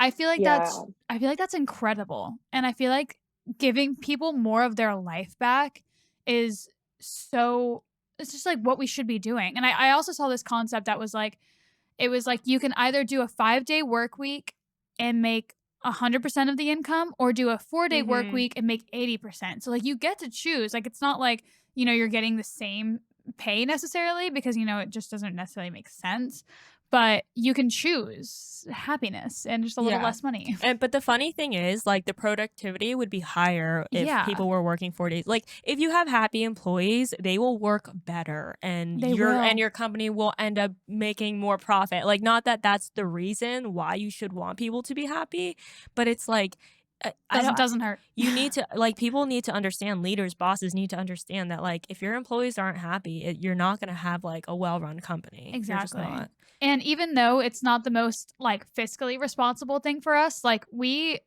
Yeah. I feel like that's incredible. And I feel like giving people more of their life back is so, it's just like what we should be doing. And I also saw this concept that was like, it was like you can either do a 5-day work week and make 100% of the income, or do a 4-day work Mhm. week and make 80%. So like you get to choose. Like it's not like, you're getting the same pay necessarily, because it just doesn't necessarily make sense. But you can choose happiness and just a little Yeah. less money. But the funny thing is, like, the productivity would be higher if Yeah, people were working 4 days. Like, if you have happy employees, they will work better, and they will. your company will end up making more profit. Like, not that that's the reason why you should want people to be happy, but it's like, I don't. Doesn't hurt. You need to like people need to understand. Leaders, bosses need to understand that like if your employees aren't happy, you're not going to have like a well-run company. You're just Exactly. not. And even though it's not the most like fiscally responsible thing for us, like we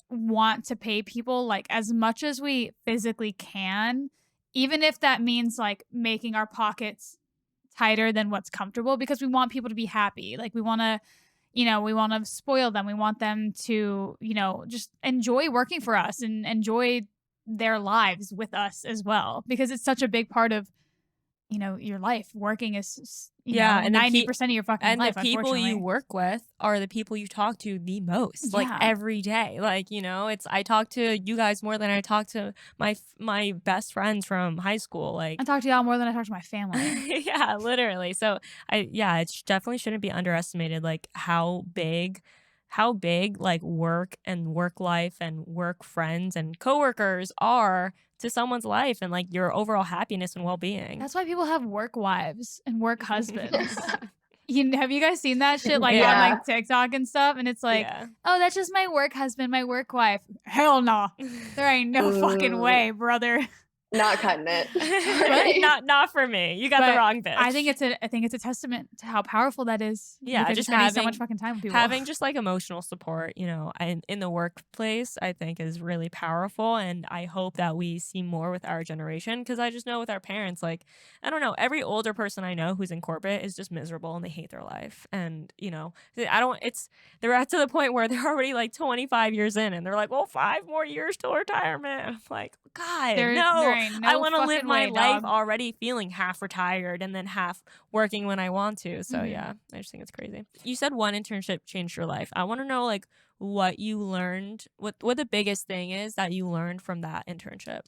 want to pay people like as much as we physically can, even if that means like making our pockets tighter than what's comfortable, because we want people to be happy. Like we want to spoil them. We want them to, just enjoy working for us and enjoy their lives with us as well, because it's such a big part of, your life. Working is, Yeah, 90% of your fucking and the life, people you unfortunately. work with are the people you talk to the most, like, Yeah. every day. Like, it's I talk to you guys more than I talk to my best friends from high school, I like talk to y'all more than I talk to my family. yeah, literally. So, it definitely shouldn't be underestimated, like, how big, like, work and work life and work friends and coworkers are to someone's life and, like, your overall happiness and well-being. That's why people have work wives and work husbands. Have you guys seen that shit like on Yeah. Yeah. like TikTok and stuff? And it's like, Yeah. oh, that's just my work husband, my work wife. Hell no. There ain't no fucking Mm, way, brother. not cutting it. Sorry. Not for me. You got the But wrong bitch. I think it's a testament to how powerful that is. Yeah, Because you're just spending so much fucking time with people. having just like emotional support, in the workplace, I think is really powerful. And I hope that we see more with our generation because I just know with our parents, like, I don't know, every older person I know who's in corporate is just miserable and they hate their life. And, they're at to the point where they're already like 25 years in and they're like, well, 5 more years till retirement. I'm like, God, There no, ain't I no want to live fucking my way, life dog. already feeling half retired and then half working when I want to. So Mhm. yeah, I just think it's crazy. You said one internship changed your life. I want to know like what you learned, what the biggest thing is that you learned from that internship.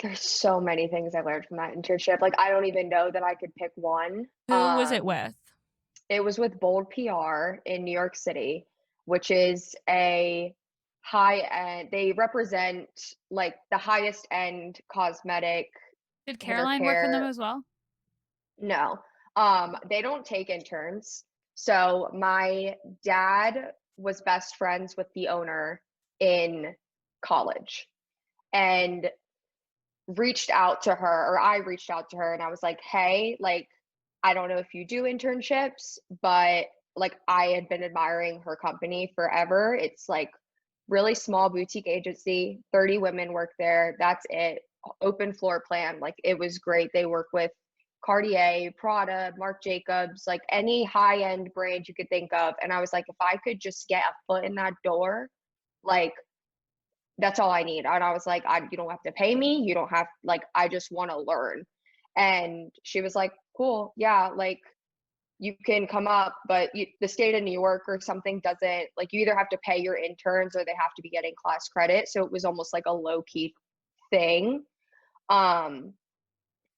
There's so many things I learned from that internship. Like, I don't even know that I could pick one. Who was it with? It was with Bold PR in New York City, which is a high end, they represent like the highest end cosmetic Did hair Caroline work for them care. as well? No, they don't take interns. So my dad was best friends with the owner in college and reached out to her, or I reached out to her and I was like, "Hey, like, I don't know if you do internships, but like I had been admiring her company forever. It's like really small boutique agency, 30 women work there. That's it. Open floor plan. Like it was great. They work with Cartier, Prada, Marc Jacobs, like any high-end brand you could think of. And I was like, if I could just get a foot in that door, like that's all I need. And I was like, you don't have to pay me. You don't have, like, I just want to learn. And she was like, cool. Yeah. Like, you can come up, but the state of New York or something doesn't, like, you either have to pay your interns or they have to be getting class credit. So it was almost like a low key thing. Um,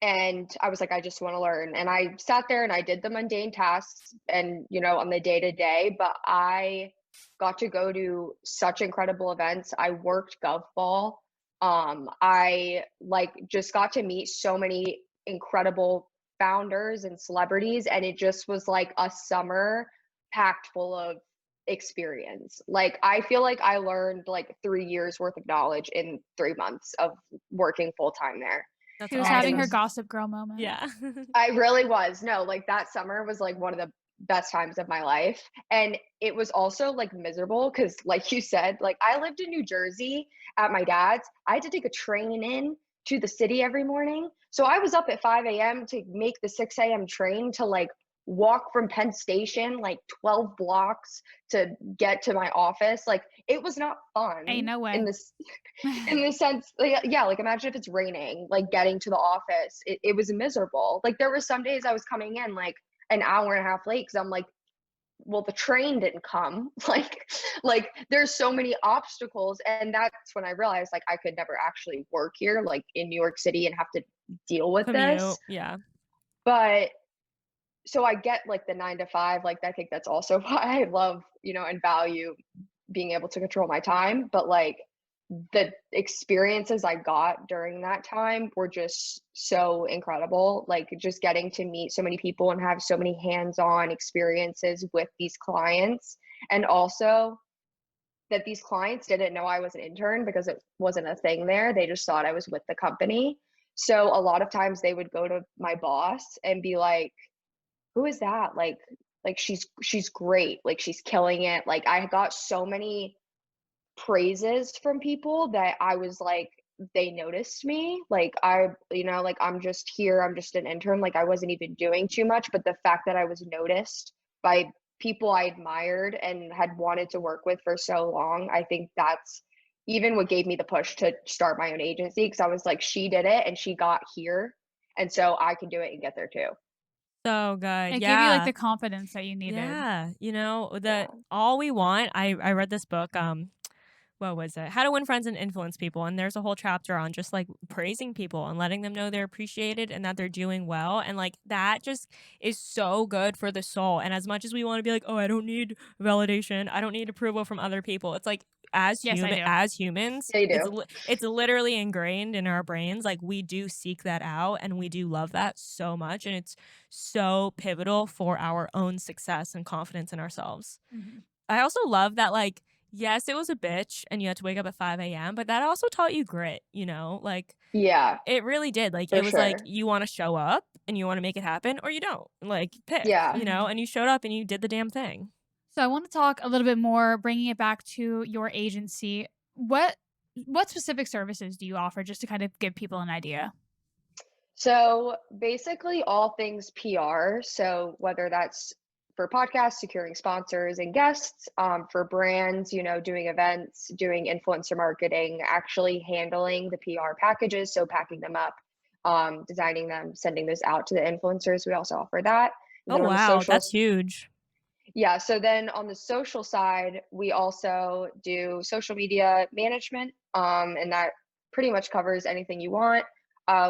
and I was like, I just want to learn. And I sat there and I did the mundane tasks and, on the day to day, but I got to go to such incredible events. I worked Gov Ball. I like just got to meet so many incredible founders and celebrities. And it just was like a summer packed full of experience. Like, I feel like I learned like 3 years worth of knowledge in 3 months of working full time there. That's She was having her And awesome. Gossip Girl moment. Yeah. I really was. No, like that summer was like one of the best times of my life. And it was also like miserable because, like you said, like I lived in New Jersey at my dad's. I had to take a train in to the city every morning. So I was up at 5 a.m. to make the 6 a.m. train to like walk from Penn Station like 12 blocks to get to my office. Like it was not Hey, fun no way. in this in the sense, like, yeah, like imagine if it's raining, like getting to the office, it was miserable. Like there were some days I was coming in like an hour and a half late because I'm like, well, the train didn't come. Like there's so many obstacles. And that's when I realized like I could never actually work here, like in New York City and have to deal with Commute. this. Yeah. But so I get like the 9 to 5, like I think that's also why I love, and value being able to control my time. But like the experiences I got during that time were just so incredible. Like just getting to meet so many people and have so many hands-on experiences with these clients. And also that these clients didn't know I was an intern because it wasn't a thing there. They just thought I was with the company. So a lot of times they would go to my boss and be like, who is that? Like she's great. Like she's killing it. Like I got so many praises from people that I was like, they noticed me. Like like I'm just here, I'm just an intern. Like I wasn't even doing too much, but the fact that I was noticed by people I admired and had wanted to work with for so long, I think that's even what gave me the push to start my own agency because I was like, she did it and she got here. And so I can do it and get there too. So good. It gave you like Yeah. the confidence that you needed. Yeah. Yeah. That all we want, I read this book, what was it? How to Win Friends and Influence People. And there's a whole chapter on just like praising people and letting them know they're appreciated and that they're doing well. And like that just is so good for the soul. And as much as we want to be like, oh, I don't need validation, I don't need approval from other people. It's like Yes, I do. as humans, They do. it's literally ingrained in our brains. Like we do seek that out and we do love that so much. And it's so pivotal for our own success and confidence in ourselves. Mhm. I also love that, like, yes, it was a bitch and you had to wake up at 5 a.m., but that also taught you grit, Like, Yeah, it really did. Like, for it was like, sure. you want to show up and you want to make it happen or you don't. Like, pick, Yeah. and you showed up and you did the damn thing. So I want to talk a little bit more, bringing it back to your agency. What specific services do you offer, just to kind of give people an idea? So basically, all things PR. So whether that's for podcasts, securing sponsors and guests, for brands, doing events, doing influencer marketing, actually handling the PR packages. So packing them up, designing them, sending those out to the influencers. We also offer that. And Oh, then on the wow. That's socials, huge. yeah. So then on the social side, we also do social media management, and that pretty much covers anything you want.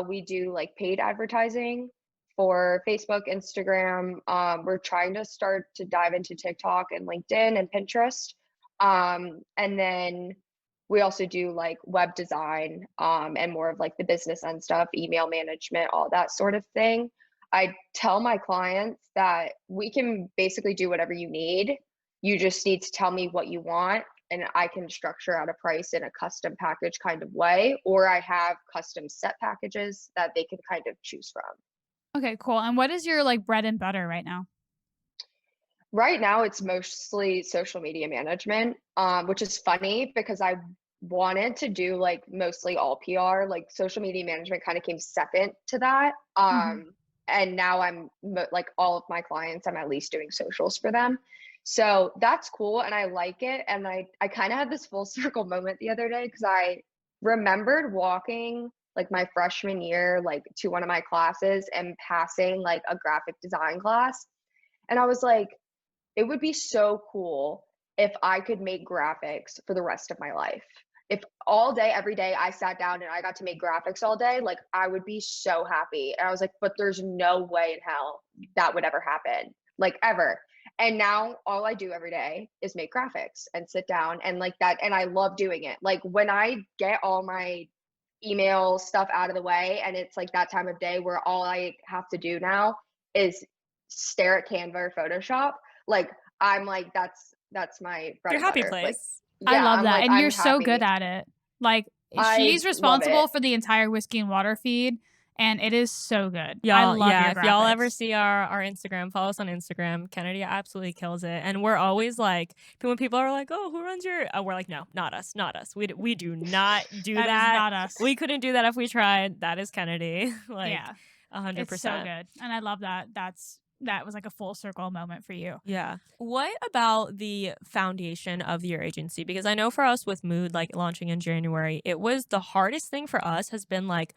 We do like paid advertising for Facebook, Instagram. We're trying to start to dive into TikTok and LinkedIn and Pinterest. And then we also do like web design, and more of like the business end stuff, email management, all that sort of thing. I tell my clients that we can basically do whatever you need. You just need to tell me what you want, and I can structure out a price in a custom package kind of way, or I have custom set packages that they can kind of choose from. Okay, cool. And what is your like bread and butter right now? Right now, it's mostly social media management, which is funny because I wanted to do like mostly all PR. Like social media management kind of came second to that. Hmm. And now like all of my clients, I'm at least doing socials for them. So that's cool. And I like it. And I kind of had this full circle moment the other day because I remembered walking like my freshman year, like to one of my classes and passing like a graphic design class. And I was like, it would be so cool if I could make graphics for the rest of my life. If all day, every day I sat down and I got to make graphics all day, like I would be so happy. And I was like, but there's no way in hell that would ever happen, like ever. And now all I do every day is make graphics and sit down and like that. And I love doing it. Like when I get all my email stuff out of the way and it's like that time of day where all I have to do now is stare at Canva or Photoshop, like I'm like that's my bread Your and happy butter. Like place. I yeah, love I'm that. like And I'm you're so good happy. at it. Like I she's love it. responsible for the entire whiskey and water feed and it is so good. I Y'all, love yeah, your if y'all ever graphics. see our Instagram, follow us on Instagram. Kennedy absolutely kills it. And we're always like, when people are like, "Oh, who runs your?" We're like, "No, not us, not us. We do not do That is that. not us. We couldn't do that if we tried. That is Kennedy." Like Yeah. It's so 100%. good. And I love that. That was like a full circle moment for you. Yeah. What about the foundation of your agency? Because I know for us with Mood, like launching in January, it was the hardest thing for us has been like,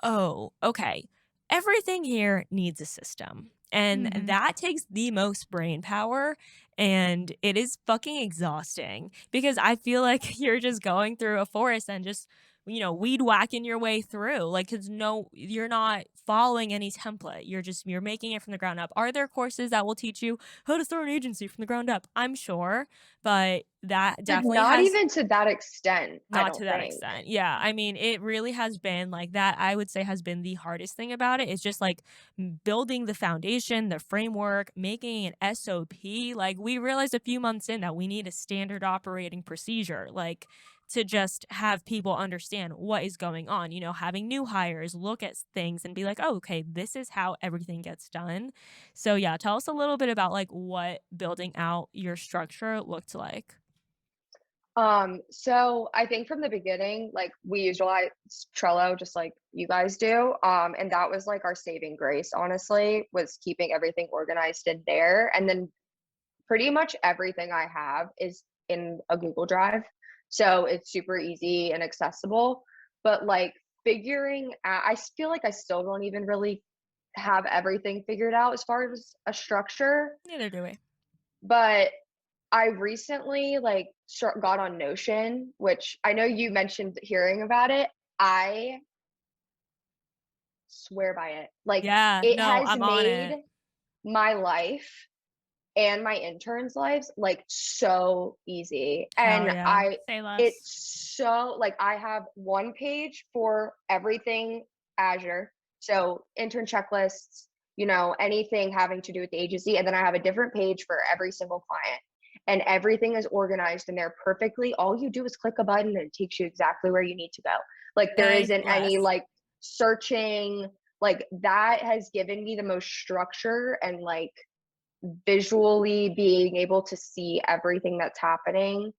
oh, okay, everything here needs a system. And Mhm. that takes the most brain power. And it is fucking exhausting because I feel like you're just going through a forest and just, weed whacking your way through. Like, cause no, you're not following any template. You're making it from the ground up. Are there courses that will teach you how to start an agency from the ground up? I'm sure, but that Like definitely not has even to that extent, I not to don't that think. extent. Yeah. I mean, it really has been like that. I would say has been the hardest thing about it. It's just like building the foundation, the framework, making an SOP. Like, we realized a few months in that we need a standard operating procedure, like to just have people understand what is going on, having new hires look at things and be like, oh, okay, this is how everything gets done. So, yeah, tell us a little bit about like what building out your structure looked like. So I think from the beginning, like we utilize Trello just like you guys do. And that was like our saving grace, honestly, was keeping everything organized in there. And then pretty much everything I have is in a Google Drive. So it's super easy and accessible. But like figuring out, I feel like I still don't even really have everything figured out as far as a structure. Neither do we. But I recently like got on Notion, which I know you mentioned hearing about it. I swear by it. Like Yeah. it No, has I'm on made it. my life and my interns' lives like so easy. Hell And yeah. Say less. it's so like I have one page for everything Azure. So intern checklists, anything having to do with the agency. And then I have a different page for every single client. And everything is organized in there perfectly. All you do is click a button and it takes you exactly where you need to go. Like there Say isn't any less. like searching, like that has given me the most structure and like visually being able to see everything that's happening.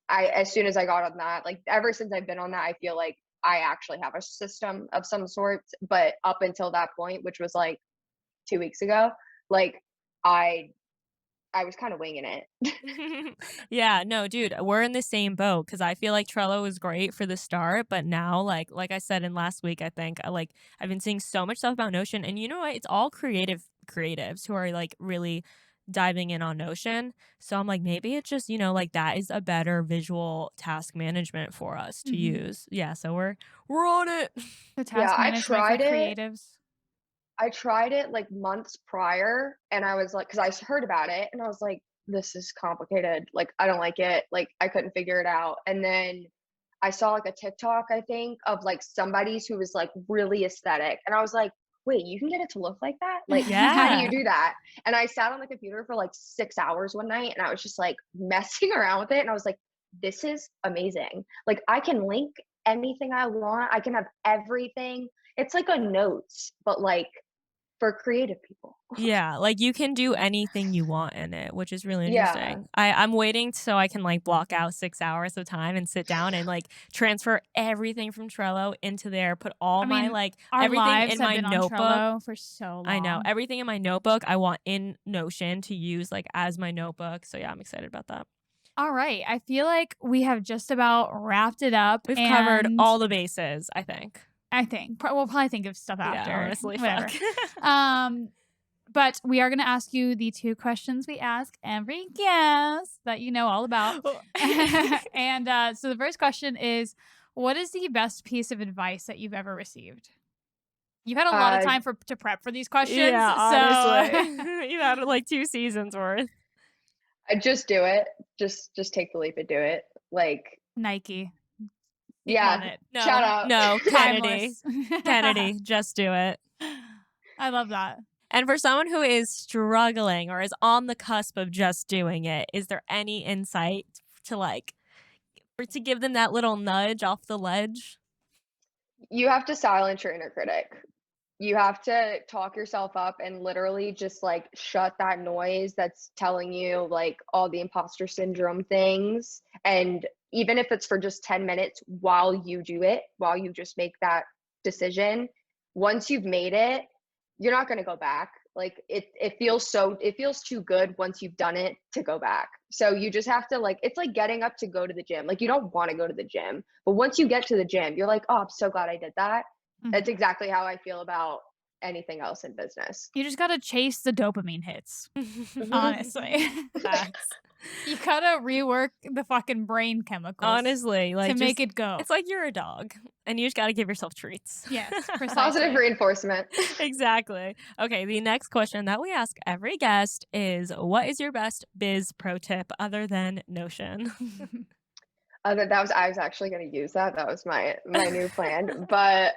As soon as I got on that, like ever since I've been on that, I feel like I actually have a system of some sort. But up until that point, which was like 2 weeks ago, like I I was kind of winging it. Yeah, no, dude, we're in the same boat because I feel like Trello was great for the start, but now, like I said in last week, I think I've been seeing so much stuff about Notion, and you know what? It's all creatives who are like really diving in on Notion. So I'm like, maybe it's just, like that is a better visual task management for us to use. Yeah, so we're on it. The Yeah, task I management for tried it. creatives. I tried it like months prior, and I was like, because I heard about it, and I was like, this is complicated. Like, I don't like it. Like, I couldn't figure it out. And then I saw like a TikTok, I think, of like somebody's who was like really aesthetic. And I was like, wait, you can get it to look like that? Like, how do you Yeah. do that? And I sat on the computer for like 6 hours one night, and I was just like messing around with it. And I was like, this is amazing. Like, I can link anything I want, I can have everything. It's like a notes, but like for creative people. Yeah, like you can do anything you want in it, which is really Yeah. interesting. I'm waiting so I can like block out 6 hours of time and sit down and like transfer everything from Trello into there, put all my like our everything lives in have my been on notebook. Trello for so long. I know. Everything in my notebook I want in Notion to use like as my notebook. So yeah, I'm excited about that. All right. I feel like we have just about wrapped it up. We've covered all the bases, I think. We'll probably think of stuff after. Yeah, honestly, whatever. fuck. But we are going to ask you the 2 questions we ask every guest that you know all about. And so the first question is, what is the best piece of advice that you've ever received? You've had a lot of time to prep for these questions. Yeah, honestly. So You've had like 2 seasons worth. I just do it. Just take the leap and do it. Like, Nike. yeah. It. No, shout out. No, Kennedy. Timeless. Kennedy, just do it. I love that. And for someone who is struggling or is on the cusp of just doing it, is there any insight to like, or to give them that little nudge off the ledge? You have to silence your inner critic. You have to talk yourself up and literally just like shut that noise that's telling you like all the imposter syndrome things. And even if it's for just 10 minutes while you do it, while you just make that decision, once you've made it, you're not going to go back. Like it feels too good once you've done it to go back. So you just have to like, it's like getting up to go to the gym. Like you don't want to go to the gym, but once you get to the gym, you're like, oh, I'm so glad I did that. Mm-hmm. That's exactly how I feel about anything else in business. You just got to chase the dopamine hits. Honestly. Facts. You gotta rework the fucking brain chemicals. Honestly, like to make it go. It's like you're a dog and you just got to give yourself treats. Yes, precisely. Positive reinforcement. Exactly. Okay, the next question that we ask every guest is, what is your best biz pro tip other than Notion? I was actually going to use that. That was my new plan. But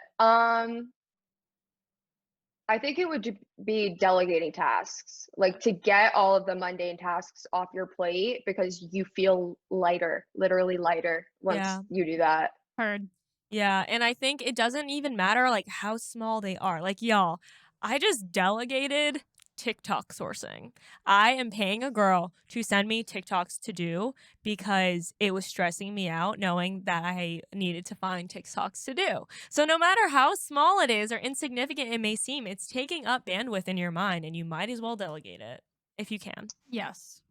I think it would be delegating tasks, like to get all of the mundane tasks off your plate, because you feel lighter, literally lighter once you do that. Heard. Yeah, and I think it doesn't even matter like how small they are. Like y'all, I just delegated TikTok sourcing. I am paying a girl to send me TikToks to do because it was stressing me out knowing that I needed to find TikToks to do. So no matter how small it is or insignificant it may seem, it's taking up bandwidth in your mind and you might as well delegate it if you can. Yes.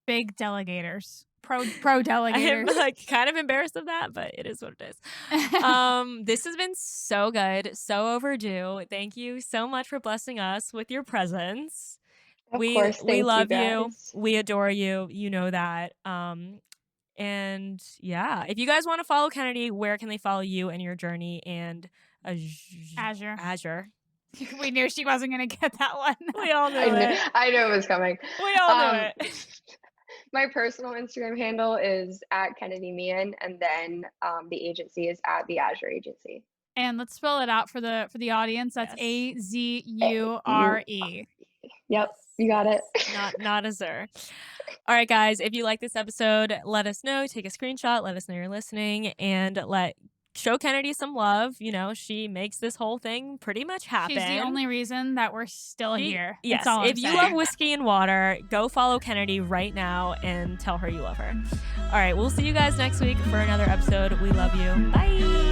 Big delegators. Pro delegators. I'm like kind of embarrassed of that, but it is what it is. This has been so good, so overdue. Thank you so much for blessing us with your presence. Of course, we love you. We adore you. You know that. And yeah, if you guys want to follow Kennedy, where can they follow you and your journey and Azure? We knew she wasn't going to get that one. We all knew it. I knew it was coming. We all knew it. My personal Instagram handle is @KennedyMeehan, and then the agency is @the Azure Agency. And let's spell it out for the audience. That's Azure. Yep, you got it. Not Azure. All right, guys. If you like this episode, let us know. Take a screenshot. Let us know you're listening, and show Kennedy some love. You know, she makes this whole thing pretty much happen. She's the only reason that we're still here. Yes. If you love whiskey and water, go follow Kennedy right now and tell her you love her. All right. We'll see you guys next week for another episode. We love you. Bye.